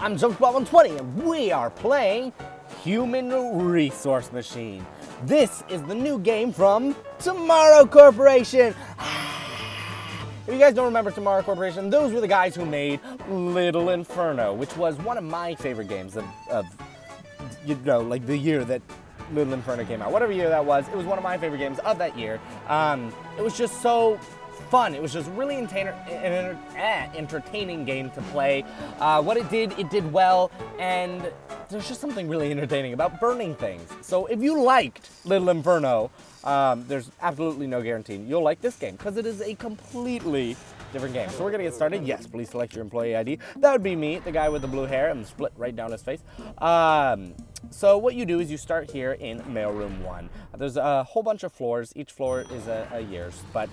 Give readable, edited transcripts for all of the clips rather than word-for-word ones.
I'm JumpSpot120 and we are playing Human Resource Machine. This is the new game from Tomorrow Corporation. If you guys don't remember Tomorrow Corporation, those were the guys who made Little Inferno, which was one of my favorite games of like the year that Little Inferno came out. Whatever year that was, it was one of my favorite games of that year. It was just so fun. It was just really entertaining game to play. What it did well, and there's just something really entertaining about burning things. So if you liked Little Inferno, there's absolutely no guarantee you'll like this game, because it is a completely different game. So we're gonna get started. Yes, please select your employee ID. That would be me, the guy with the blue hair and split right down his face. So what you do is you start here in mailroom 1. There's a whole bunch of floors. Each floor is a year's, but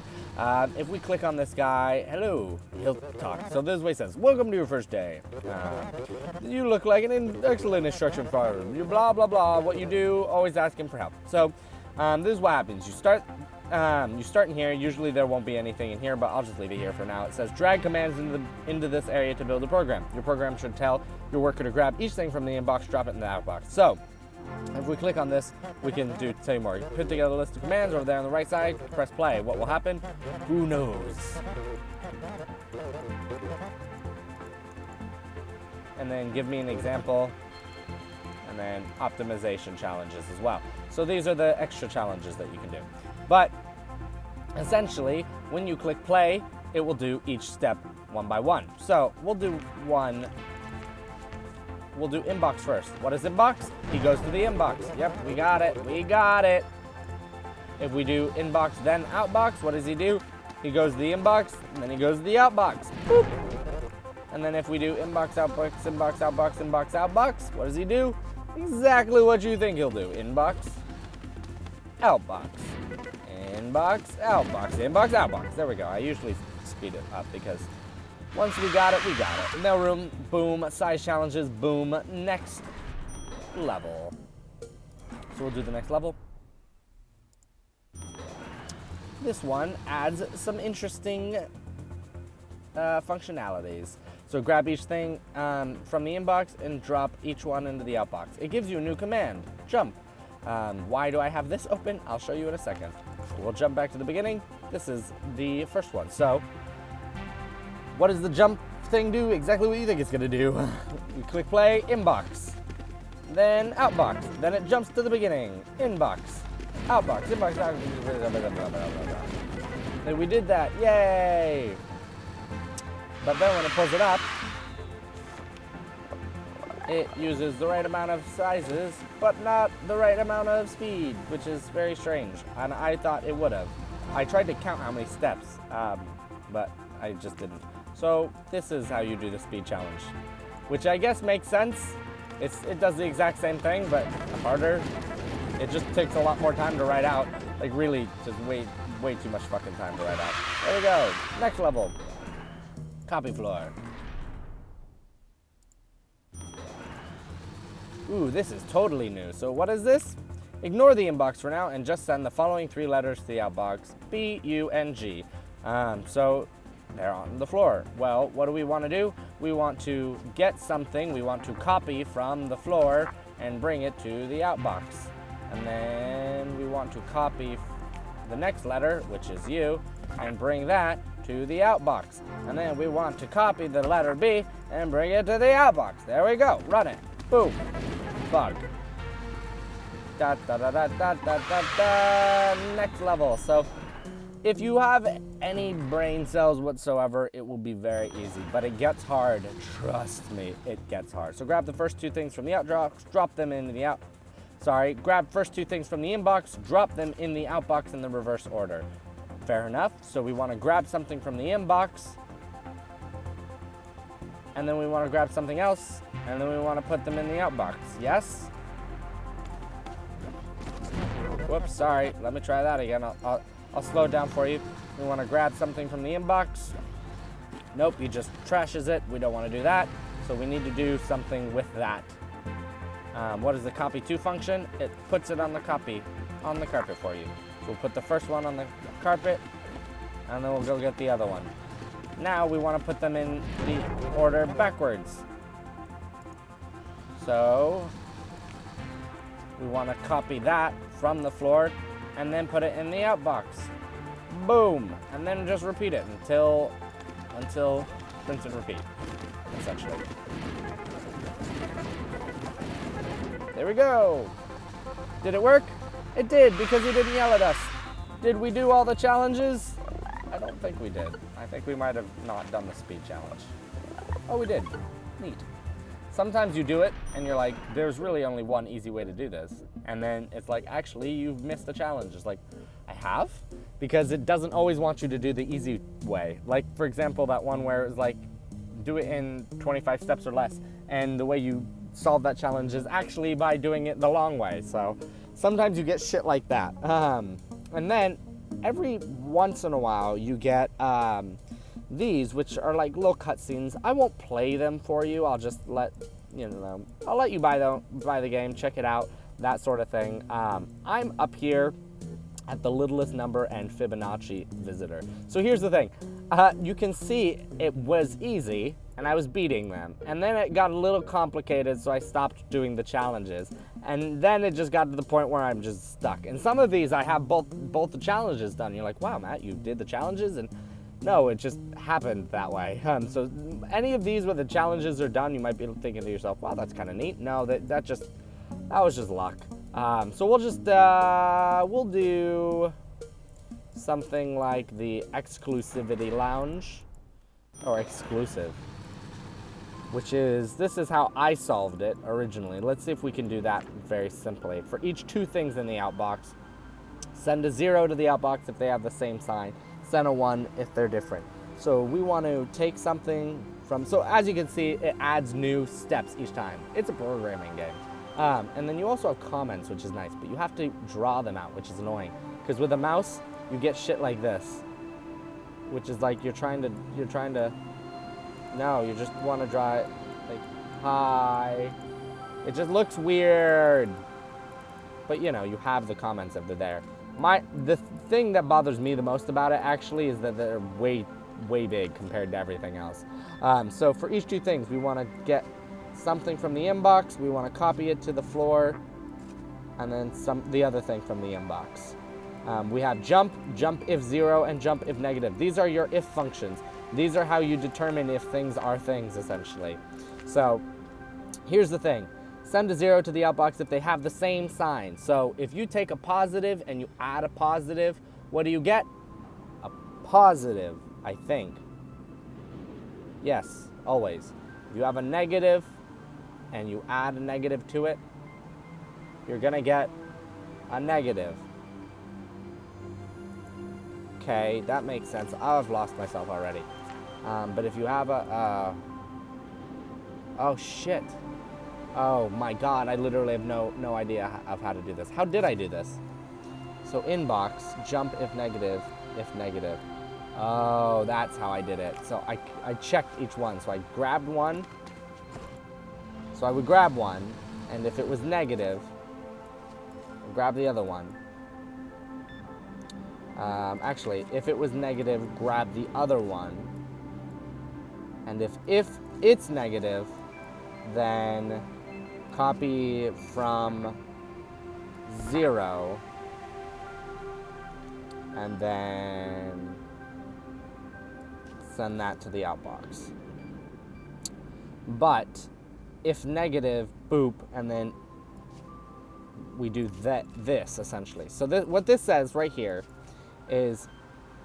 if we click on this guy, hello, he'll talk. So this is what he says: welcome to your first day. You look like an excellent instruction follower. You blah, blah, blah. What you do, always ask him for help. So this is what happens. You start in here. Usually there won't be anything in here, but I'll just leave it here for now. It says drag commands into this area to build a program. Your program should tell your worker to grab each thing from the inbox, drop it in the outbox. So if we click on this, we can tell you more. You put together a list of commands over there on the right side, press play. What will happen? Who knows? And then give me an example, and then optimization challenges as well. So these are the extra challenges that you can do. But essentially, when you click play, it will do each step one by one. So we'll do inbox first. What is inbox? He goes to the inbox. Yep, we got it. We got it. If we do inbox, then outbox, what does he do? He goes to the inbox, and then he goes to the outbox. Boop. And then if we do inbox, outbox, inbox, outbox, inbox, outbox, what does he do? Exactly what you think he'll do. Inbox, outbox, inbox, outbox, inbox, outbox. There we go. I usually speed it up because once we got it, we got it. Mailroom, boom. Size challenges, boom. Next level. So we'll do the next level. This one adds some interesting functionalities. So grab each thing from the inbox and drop each one into the outbox. It gives you a new command, jump. Why do I have this open? I'll show you in a second. We'll jump back to the beginning. This is the first one. So what does the jump thing do? Exactly what you think it's gonna do. You click play, inbox, then outbox, then it jumps to the beginning, inbox, outbox, inbox, outbox. Then we did that, yay! But then when it pulls it up, it uses the right amount of sizes, but not the right amount of speed, which is very strange. And I thought it would have. I tried to count how many steps, but I just didn't. So this is how you do the speed challenge, which I guess makes sense. It does the exact same thing, but harder. It just takes a lot more time to write out. Like really, just way too much fucking time to write out. There we go. Next level. Copy floor. Ooh, this is totally new. So what is this? Ignore the inbox for now and just send the following 3 letters to the outbox. B-U-N-G. So they're on the floor. Well, what do we want to do? We want to get something. We want to copy from the floor and bring it to the outbox. And then we want to copy the next letter, which is U, and bring that to the outbox. And then we want to copy the letter B and bring it to the outbox. There we go. Run it. Boom. Bug. Da da da da da da da da. Next level. So if you have any brain cells whatsoever, it will be very easy, but it gets hard. Trust me, it gets hard. So grab the first 2 things from the outbox, drop them into the grab first 2 things from the inbox, drop them in the outbox in the reverse order. Fair enough. So we want to grab something from the inbox, and then we want to grab something else, and then we want to put them in the outbox. Yes? Whoops, sorry. Let me try that again. I'll slow it down for you. We want to grab something from the inbox. Nope, he just trashes it. We don't want to do that. So we need to do something with that. What is the copy to function? It puts it on the carpet for you. So we'll put the first one on the carpet, and then we'll go get the other one. Now we want to put them in the order backwards. So we want to copy that from the floor and then put it in the outbox. Boom! And then just repeat it until rinse and repeat, essentially. There we go. Did it work? It did, because he didn't yell at us. Did we do all the challenges? I don't think we did. I think we might have not done the speed challenge. Oh, we did. Neat. Sometimes you do it and you're like, there's really only one easy way to do this. And then it's like, actually, you've missed the challenge. It's like, I have? Because it doesn't always want you to do the easy way. Like, for example, that one where it was like, do it in 25 steps or less. And the way you solve that challenge is actually by doing it the long way. So sometimes you get shit like that. And then every once in a while you get these, which are like little cutscenes. I won't play them for you. I'll just let I'll let you buy the game, check it out, that sort of thing. I'm up here at the littlest number and Fibonacci visitor. So here's the thing. You can see it was easy and I was beating them. And then it got a little complicated, so I stopped doing the challenges. And then it just got to the point where I'm just stuck. And some of these I have both the challenges done. You're like, wow, Matt, you did the challenges? And no, it just happened that way. So any of these where the challenges are done, you might be thinking to yourself, wow, that's kind of neat. No, that was just luck. So we'll do something like the exclusivity lounge, or exclusive, this is how I solved it originally. Let's see if we can do that very simply. For each two things in the outbox, send a 0 to the outbox if they have the same sign, send a 1 if they're different. So we want to take something from, so as you can see, it adds new steps each time. It's a programming game. And then you also have comments, which is nice, but you have to draw them out, which is annoying. Because with a mouse, you get shit like this, which is like you're trying to, no, you just want to draw it like, hi. It just looks weird. But you have the comments if they're there. The thing that bothers me the most about it actually is that they're way big compared to everything else. So for each two things, we want to get something from the inbox, we want to copy it to the floor, and then the other thing from the inbox. We have jump if 0, and jump if negative. These are your if functions. These are how you determine if things are things, essentially. So here's the thing. Send a 0 to the outbox if they have the same sign. So if you take a positive and you add a positive, what do you get? A positive, I think. Yes, always. If you have a negative and you add a negative to it, you're gonna get a negative. Okay, that makes sense. I've lost myself already. But if you have oh shit. Oh my god, I literally have no idea of how to do this. How did I do this? So inbox, jump if negative. Oh, that's how I did it. So I checked each one. So I grabbed one. So I would grab one, and if it was negative, I'd grab the other one. Actually, if it was negative, grab the other one. And if it's negative, then copy from 0, and then send that to the outbox. But if negative, boop, and then we do this essentially. So what this says right here is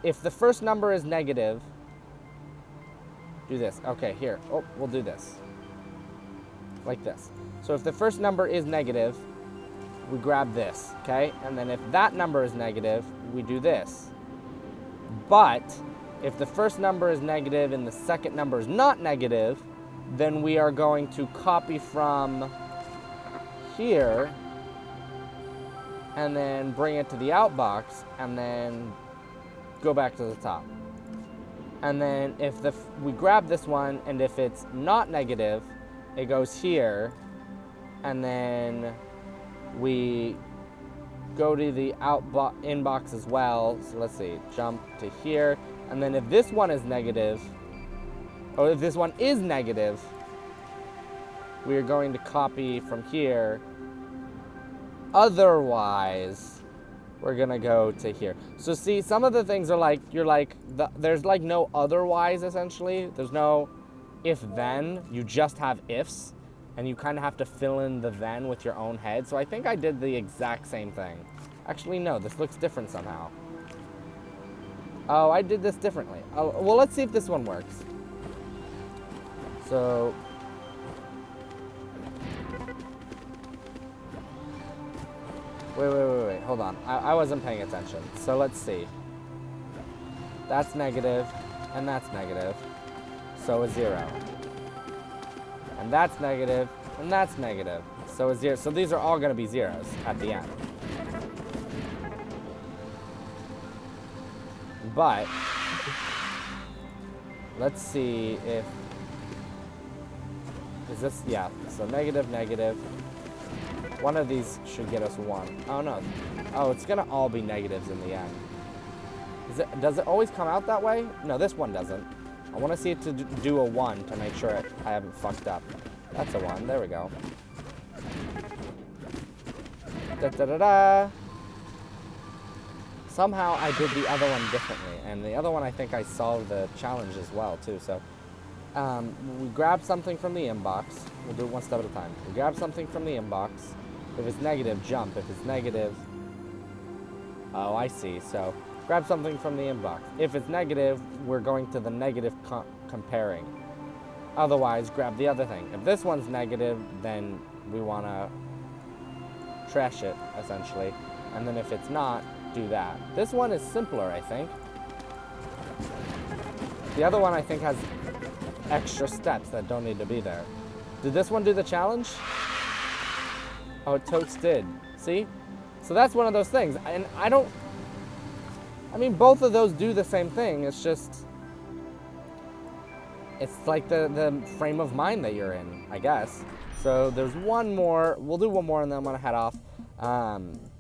if the first number is negative, do this. Okay, here. Oh, we'll do this. Like this. So if the first number is negative, we grab this, okay? And then if that number is negative, we do this. But if the first number is negative and the second number is not negative, then we are going to copy from here and then bring it to the outbox and then go back to the top. And then if we grab this one, and if it's not negative, it goes here, and then we go to the inbox as well. So let's see, jump to here, and then if this one is negative, or if this one is negative, we are going to copy from here. Otherwise, we're gonna go to here. So see, some of the things are like, there's like no otherwise essentially. There's no if then, you just have ifs, and you kind of have to fill in the then with your own head. So I think I did the exact same thing. Actually, no, this looks different somehow. Oh, I did this differently. Oh, well, let's see if this one works. So, wait, hold on. I wasn't paying attention. So let's see. That's negative, and that's negative. So a 0. And that's negative, and that's negative. So a 0. So these are all going to be zeros at the end. But let's see if, is this, yeah, so negative, negative. One of these should get us 1. Oh no, oh, it's gonna all be negatives in the end. Does it always come out that way? No, this one doesn't. I wanna see it to do a 1 to make sure I haven't fucked up. That's a 1, there we go. Da da da da. Somehow I did the other one differently, and the other one I think I solved the challenge as well too. So we grab something from the inbox. We'll do it one step at a time. We grab something from the inbox. If it's negative, jump. If it's negative, oh, I see. So grab something from the inbox. If it's negative, we're going to the negative comparing. Otherwise, grab the other thing. If this one's negative, then we want to trash it, essentially. And then if it's not, do that. This one is simpler, I think. The other one, I think, has extra steps that don't need to be there. Did this one do the challenge? Oh, it totes did. See? So that's one of those things. And I mean, both of those do the same thing. It's just, it's like the frame of mind that you're in, I guess. So there's one more. We'll do one more and then I'm going to head off.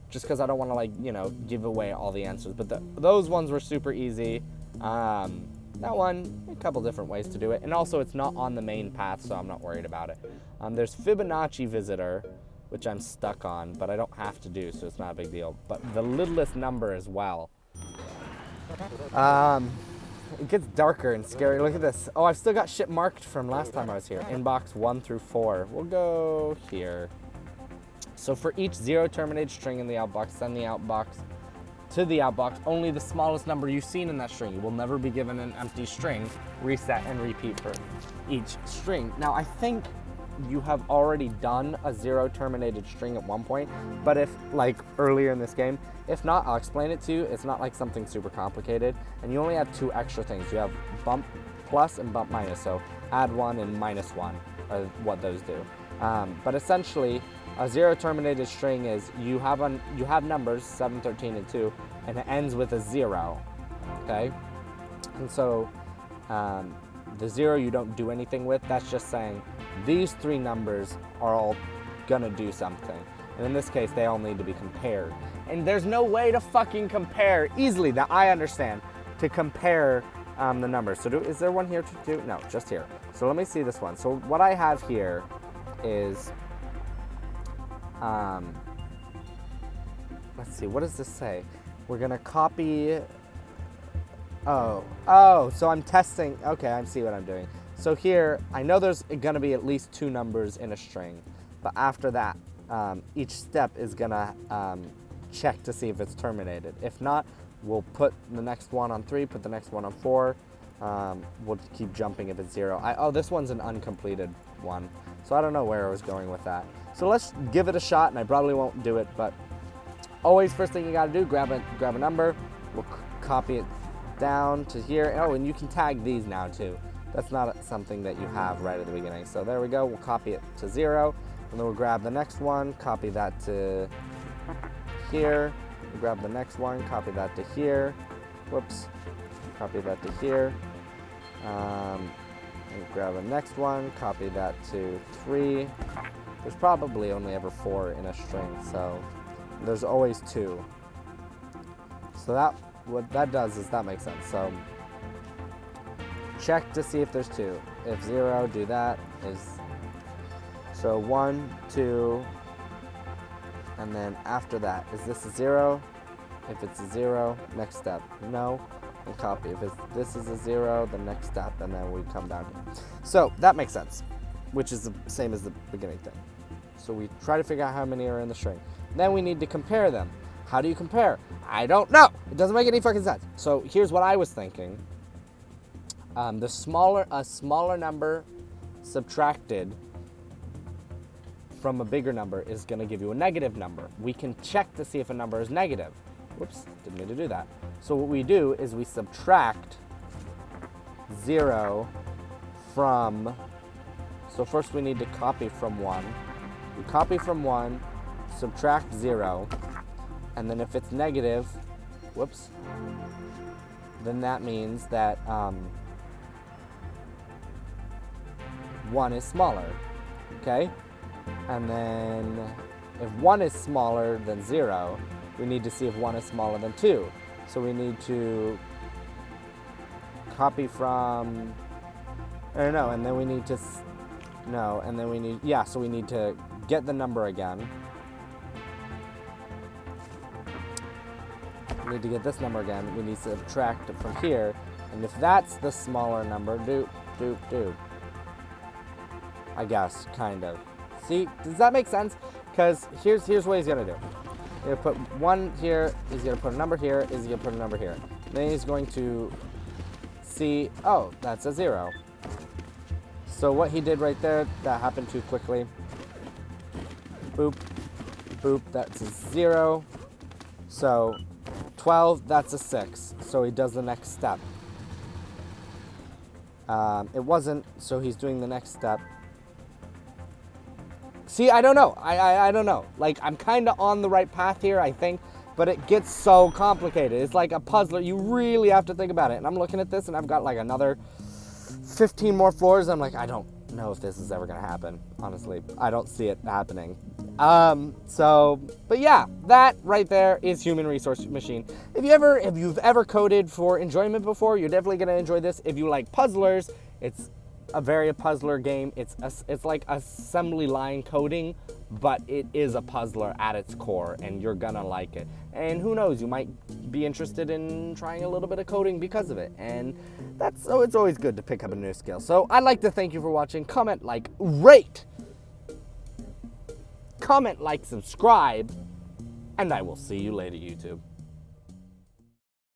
Just because I don't want to, like, you know, give away all the answers. But those ones were super easy. That one, a couple different ways to do it. And also, it's not on the main path, so I'm not worried about it. There's Fibonacci Visitor, which I'm stuck on, but I don't have to do, so it's not a big deal. But the littlest number as well. It gets darker and scary. Look at this. Oh, I've still got shit marked from last time I was here. Inbox 1 through 4. We'll go here. So for each 0 terminated string in the outbox, send the outbox to the outbox only the smallest number you've seen in that string. You will never be given an empty string. Reset and repeat for each string. Now, I think you have already done a 0 terminated string at one point, but if, like earlier in this game, if not, I'll explain it to you. It's not like something super complicated, and you only have 2 extra things. You have bump plus and bump minus, so add 1 and minus 1 are what those do. But essentially, a 0 terminated string is you have numbers 7, 13, and 2, and it ends with a 0. Okay, and so the 0 you don't do anything with. That's just saying these 3 numbers are all gonna do something, and in this case, they all need to be compared. And there's no way to fucking compare easily that I understand to compare the numbers. So is there one here to do? No, just here. So let me see this one. So what I have here is. Let's see, what does this say? We're gonna copy, oh, so I'm testing, okay, I see what I'm doing. So here, I know there's gonna be at least 2 numbers in a string, but after that, each step is gonna check to see if it's terminated. If not, we'll put the next one on 3, put the next one on 4, we'll keep jumping if it's 0. Oh, this one's an uncompleted one, so I don't know where I was going with that. So let's give it a shot, and I probably won't do it, but always first thing you gotta do, grab a number, we'll copy it down to here. Oh, and you can tag these now too. That's not something that you have right at the beginning. So there we go, we'll copy it to 0, and then we'll grab the next one, copy that to here, we'll grab the next one, copy that to here, whoops, copy that to here, and grab the next one, copy that to 3, there's probably only ever 4 in a string, so there's always 2. So what that does is that makes sense. So check to see if there's 2. If 0, do that. Is So 1, 2, and then after that, is this a 0? If it's a 0, next step, no, and copy. If this is a 0, the next step, and then we come down here. So that makes sense, which is the same as the beginning thing. So we try to figure out how many are in the string. Then we need to compare them. How do you compare? I don't know. It doesn't make any fucking sense. So here's what I was thinking. A smaller number subtracted from a bigger number is going to give you a negative number. We can check to see if a number is negative. Whoops, didn't mean to do that. So what we do is we subtract 0 from, so first we need to copy from 1. We copy from 1, subtract 0, and then if it's negative, whoops, then that means that 1 is smaller, okay? And then if 1 is smaller than 0, we need to see if 1 is smaller than 2. So we need to copy from, I don't know, and then we need to, no, and then we need, yeah, so we need to get the number again. We need to get this number again. We need to subtract it from here. And if that's the smaller number, doop, doop, doop. I guess, kind of. See, does that make sense? Because here's what he's going to do. He's going to put 1 here, he's going to put a number here, he's going to put a number here. Then he's going to see, oh, that's a 0. So what he did right there, that happened too quickly. Boop, boop, that's a 0. So 12, that's a 6. So he does the next step. It wasn't, so he's doing the next step. See, I don't know. I don't know. Like, I'm kind of on the right path here, I think, but it gets so complicated. It's like a puzzler. You really have to think about it. And I'm looking at this, and I've got like another 15 more floors. I'm like, I don't know if this is ever going to happen, honestly. I don't see it happening. But yeah, that right there is Human Resource Machine. If you've ever coded for enjoyment before, you're definitely going to enjoy this. If you like puzzlers, it's a very puzzler game. It's like assembly line coding, but it is a puzzler at its core, and you're gonna like it. And who knows, you might be interested in trying a little bit of coding because of it. And it's always good to pick up a new skill. So I'd like to thank you for watching. Comment, like, rate. Comment, like, subscribe, and I will see you later, YouTube.